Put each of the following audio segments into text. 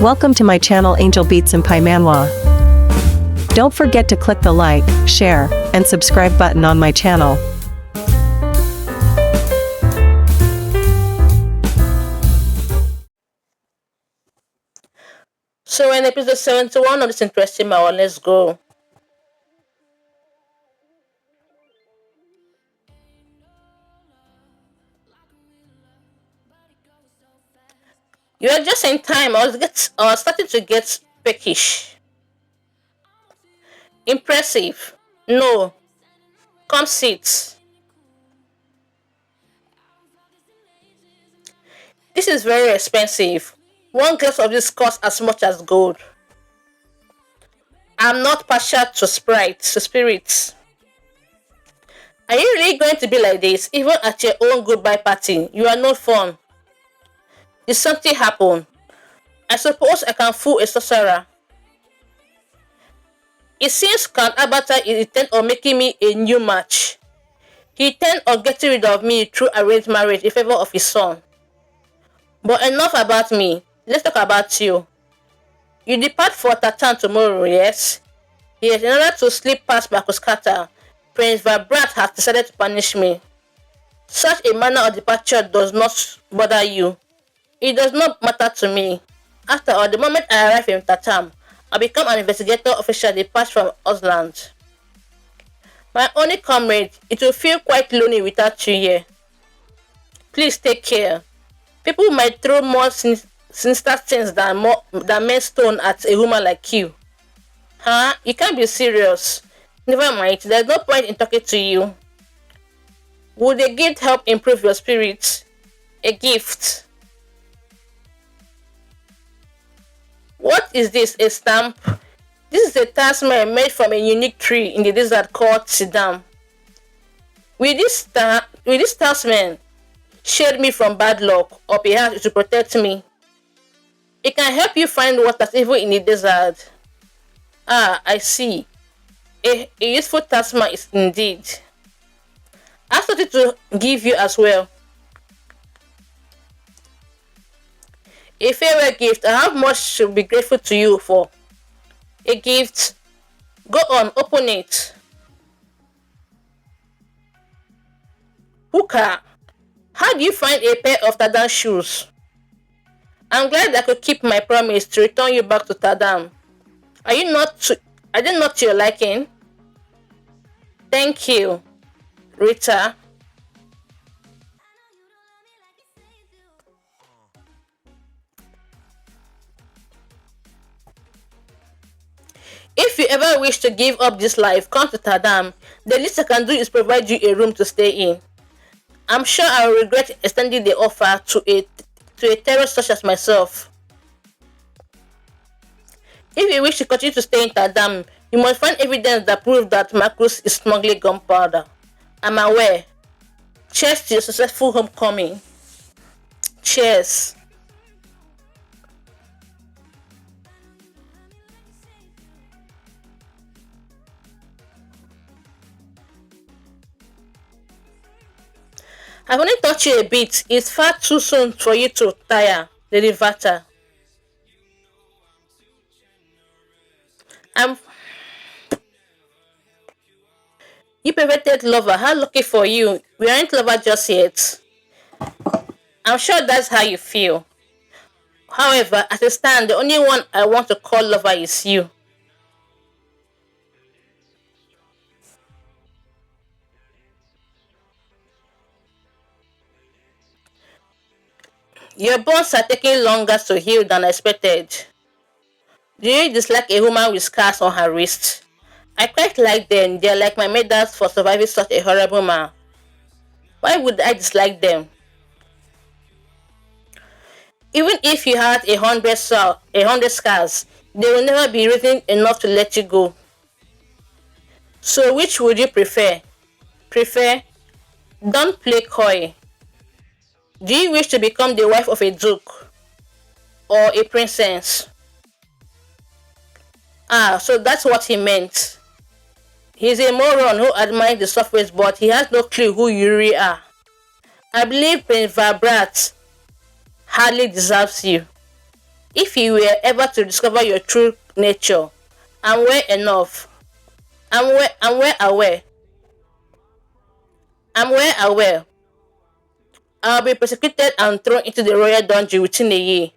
Welcome to my channel Angel Beats and Paimanwa. Don't forget to click the like, share, and subscribe button on my channel. So in episode 71 of this interesting hour, let's go. You are just in time. I was starting to get peckish. Impressive. No. Come sit. This is very expensive. One glass of this costs as much as gold. I'm not partial to spirits. Are you really going to be like this? Even at your own goodbye party, you are not fun. Did something happen? I suppose I can fool a sorcerer. It seems Count Abata is intent on making me a new match. He intends on getting rid of me through arranged marriage in favor of his son. But enough about me. Let's talk about you. You depart for Tatan tomorrow, yes? Yes, in order to slip past Bakuskata, Prince Vibrat has decided to punish me. Such a manner of departure does not bother you. It does not matter to me. After all, the moment I arrive in Tatam, I become an investigator official dispatched from Osland. My only comrade, it will feel quite lonely without you here. Please take care. People might throw more sinister things than men stone at a woman like you. Huh? You can't be serious. Never mind, there's no point in talking to you. Would a gift help improve your spirit? A gift. What is this? A stamp? This is a talisman made from a unique tree in the desert called Sidam. Will this talisman shield me from bad luck, or perhaps it will protect me? It can help you find what is evil in the desert. Ah, I see. A useful talisman is indeed. I have something to give you as well. A farewell gift. I have much to be grateful to you for. A gift. Go on, open it. Hooker, how do you find a pair of Tadam shoes? I'm glad I could keep my promise to return you back to Tadam. Are they not to your liking? Thank you, Rita. If you ever wish to give up this life, come to Tadam. The least I can do is provide you a room to stay in. I'm sure I will regret extending the offer to a terrorist such as myself. If you wish to continue to stay in Tadam, you must find evidence that proves that Marcus is smuggling gunpowder. I'm aware. Cheers to your successful homecoming. Cheers. I've only touched you a bit. It's far too soon for you to tire, Lady Vata. I'm You perverted lover. How lucky for you. We aren't lovers just yet. I'm sure that's how you feel. However, as I stand, the only one I want to call lover is you. Your bones are taking longer to heal than expected. Do you dislike a woman with scars on her wrist? I quite like them. They're like my medals for surviving such a horrible man. Why would I dislike them? Even if you had a hundred scars, they will never be reason enough to let you go. So which would you prefer? Prefer? Don't play coy. Do you wish to become the wife of a duke? Or a princess? Ah, so that's what he meant. He's a moron who admires the surface, but he has no clue who you really are. I believe Prince Vibrat hardly deserves you. if you were ever to discover your true nature, and were enough, and were aware, I'll be persecuted and thrown into the royal dungeon within a year.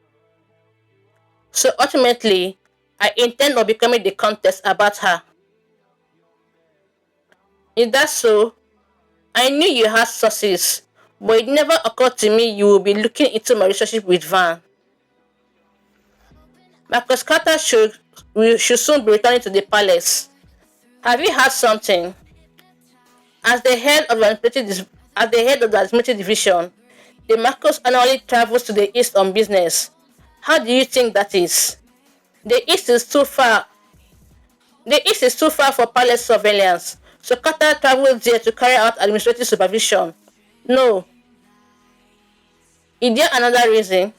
So ultimately, I intend on becoming the contest about her. Is that so? I knew you had sources, but it never occurred to me you would be looking into my relationship with Van. Marcus Carter should soon be returning to the palace. Have you heard something? As the head of the administrative division, the Marcus annually travels to the east on business. How do you think that is? The east is too far. The east is too far for palace surveillance, so Carter travels there to carry out administrative supervision. No. Is there another reason?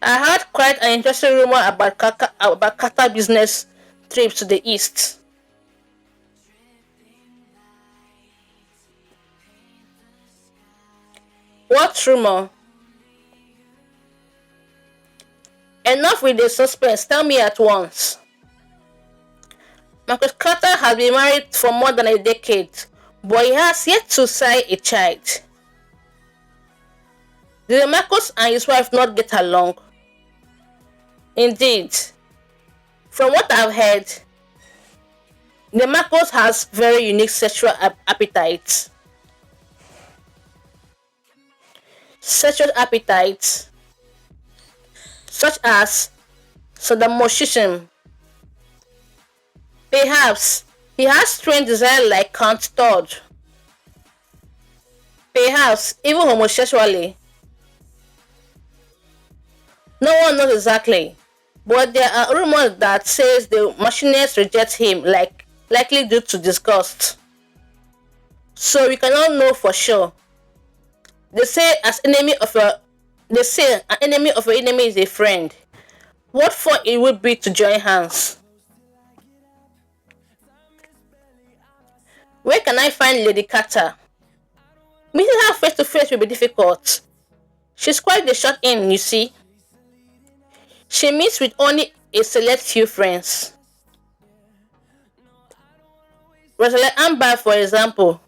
I heard quite an interesting rumor about Carter business trips to the east. What rumor? Enough with the suspense, tell me at once. Marcus Carter has been married for more than a decade, but he has yet to sign a child. Did Marcus and his wife not get along? Indeed. From what I've heard, the Marcus has very unique sexual appetites. Sexual appetites such as sadomasochism. Perhaps he has strange desire like Count Todd. Perhaps even homosexually. No one knows exactly, but there are rumors that says the machinist rejects him, likely due to disgust. So we cannot know for sure. They say an enemy of your enemy is a friend. What fun it would be to join hands. Where can I find Lady Carter? Meeting her face to face will be difficult. She's quite the shut in, you see. She meets with only a select few friends. Rosalind Amber, for example.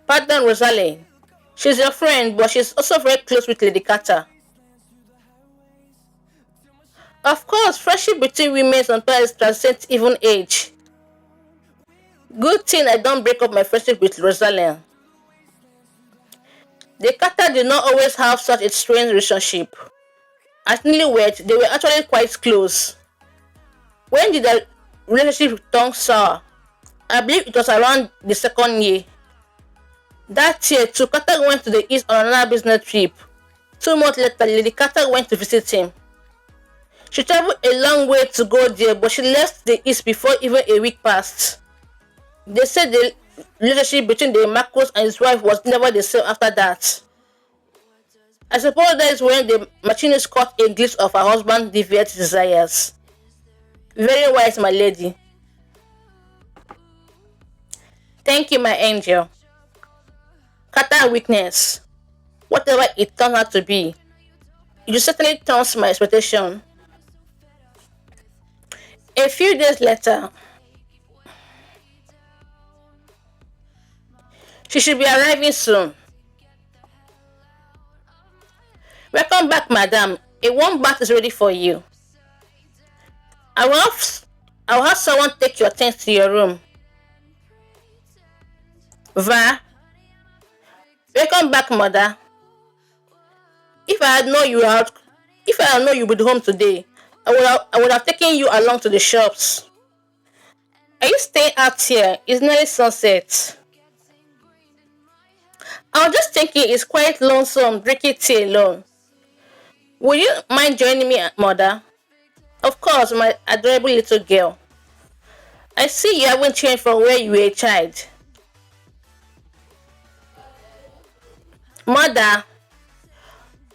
Pardon, Rosalind. She's your friend, but she's also very close with Lady Carter. Of course, friendship between women sometimes transcends even age. Good thing I don't break up my friendship with Rosalind. The Carter did not always have such a strange relationship. As newlyweds, they were actually quite close. When did the relationship turn sour? I believe it was around the second year. That year too, Carter went to the east on another business trip. 2 months later, Lady Carter went to visit him. She traveled a long way to go there, but she left the east before even a week passed. They said the relationship between the Marcus and his wife was never the same after that. I suppose that is when the machinist caught a glimpse of her husband's deviant desires. Very wise, my lady. Thank you, my angel. Carter weakness, whatever it turned out to be, it certainly turns my expectation. A few days later, she should be arriving soon. Welcome back, madam. A warm bath is ready for you. I will have someone take your things to your room. Va. Welcome back, mother. If I had known you would be home today, I would have taken you along to the shops. Are you staying out here? It's nearly sunset. I was just thinking it's quite lonesome drinking tea alone. Would you mind joining me, mother? Of course, my adorable little girl. I see you haven't changed from where you were a child. Mother,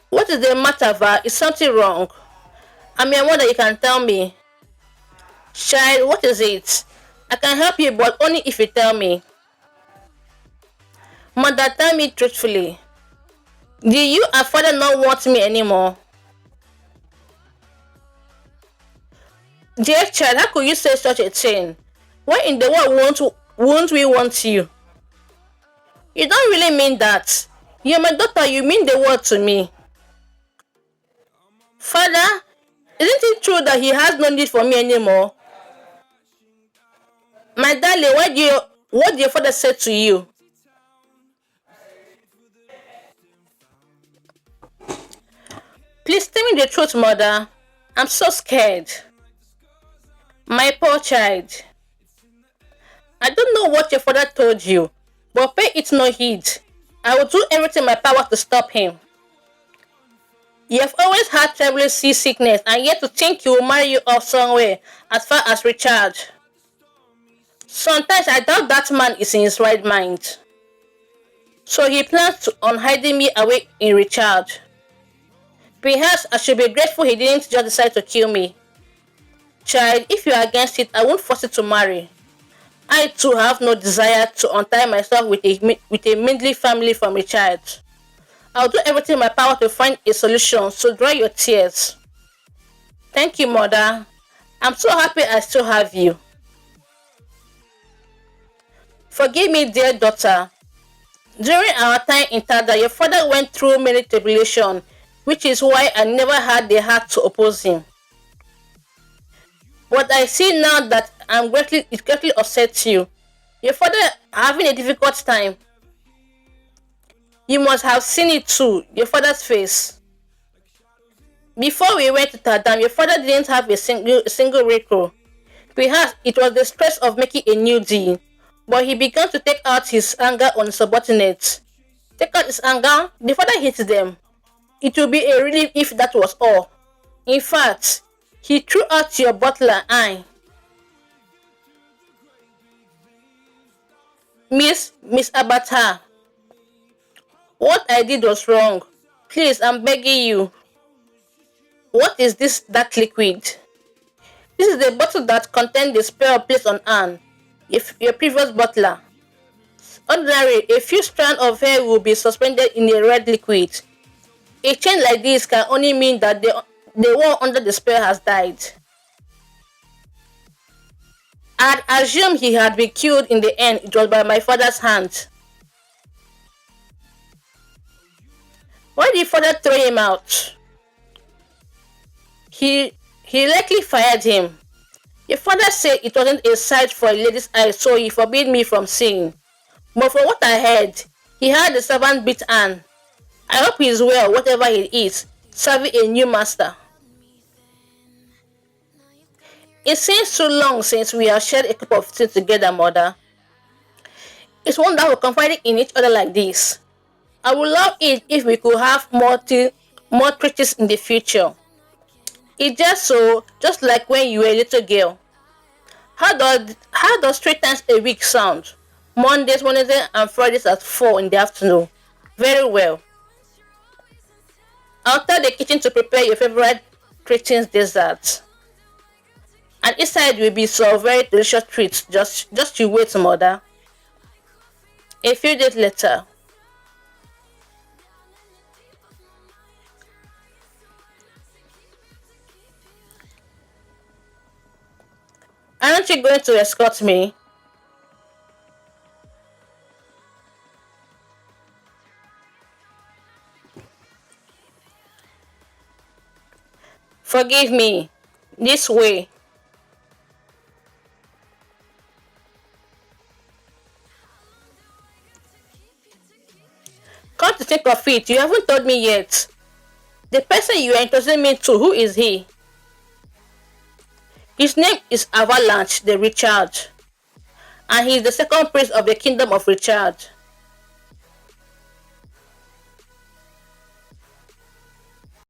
what is the matter, Va? Is something wrong? I'm your mother, you can tell me. Child, what is it? I can help you, but only if you tell me. Mother, tell me truthfully. Do you and father not want me anymore? Dear child, how could you say such a thing? Why in the world won't we want you? You don't really mean that. You're my daughter, you mean the world to me. Father, isn't it true that he has no need for me anymore? My darling, what did your father say to you? Please tell me the truth, mother. I'm so scared. My poor child. I don't know what your father told you, but pay it no heed. I will do everything in my power to stop him. You have always had terrible seasickness, and yet to think he will marry you off somewhere as far as Richard. Sometimes I doubt that man is in his right mind. So he plans on hiding me away in Richard. Perhaps I should be grateful he didn't just decide to kill me. Child, if you are against it, I won't force you to marry. I too have no desire to untie myself with a middling family from Richard. I'll do everything in my power to find a solution, so dry your tears. Thank you, mother. I'm so happy I still have you. Forgive me, dear daughter. During our time in Tada, your father went through many tribulations, which is why I never had the heart to oppose him. But I see now that it greatly upsets you. Your father having a difficult time. You must have seen it too, your father's face. Before we went to Tadam, your father didn't have a single recall. Perhaps it was the stress of making a new deal, but he began to take out his anger on subordinates. Take out his anger, the father hates them. It would be a relief if that was all. In fact, he threw out your butler, Miss Abata. What I did was wrong. Please, I'm begging you. What is this dark liquid? This is the bottle that contained the spell placed on Anne, your previous butler. Ordinarily, a few strands of hair will be suspended in a red liquid. A change like this can only mean that the one under the spell has died. I'd assumed he had been killed in the end. It was by my father's hand. Why did father throw him out? He likely fired him. Your father said it wasn't a sight for a lady's eye, so he forbade me from seeing. But from what I heard, he had the servant beat Anne. I hope he is well, whatever he is, serving a new master. It seems so long since we have shared a cup of tea together, mother. It's wonderful confiding in each other like this. I would love it if we could have more treaties in the future. It's just like when you were a little girl. How does 3 times a week sound? Mondays, Wednesdays, and Fridays at 4 in the afternoon. Very well. I'll tell the kitchen to prepare your favorite greetings dessert. And inside will be some very delicious treats. Just you wait, mother. A few days later. Aren't you going to escort me? Forgive me. This way. Come to think of it, you haven't told me yet. The person you are introducing me to, who is he? His name is Avalanche the Richard, and he is the second prince of the kingdom of Richard.